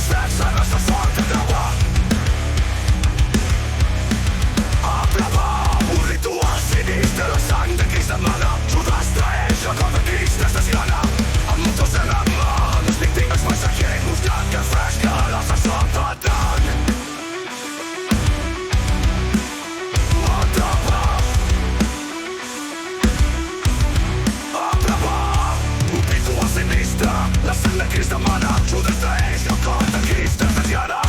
els drets arrastra fort de creuar. Aprovar un ritual sinistre, la sang de Crist demana. Judas traeix la cor de Crist des de Sirana. Amb motors de la mà, les víctimes mensatgers mostrant que fresca la fa sota tant. La sang de Crist demana. Judas traeix el cor de Crist des de Sirana.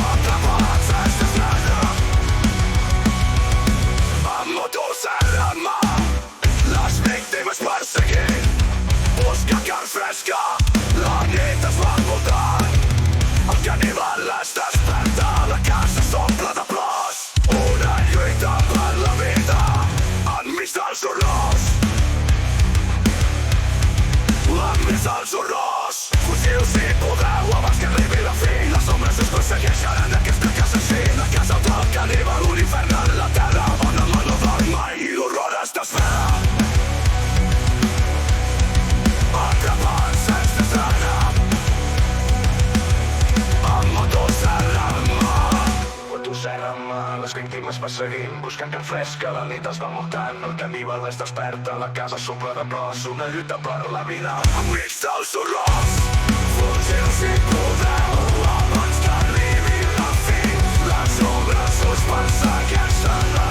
Atrapats des d'estranya, amb motors en la mà, les víctimes perseguint, busca carn fresca. La nit es va envoltant, el caníbal es desperta, la casa s'omple de plors. Una lluita per la vida enmig dels horrors. Enmig dels horrors. Fugiu si podeu abans que arribi la fi. Les ombres us persegueixen en aquesta casa així. La casa del caníbal, un infern en la terra on el mal no dorm mai i l'horror es desvela. Atrapats sense estranya, amb motors en la mà. Motors en la mà, les víctimes perseguint, buscant carn fresca. La nit es va muntant, el caníbal es desperta, la casa s'omple de plors. Una lluita per la vida enmig dels horrors. Fugiu si podeu abans que arribi la fi. Les ombres us persegueixen, la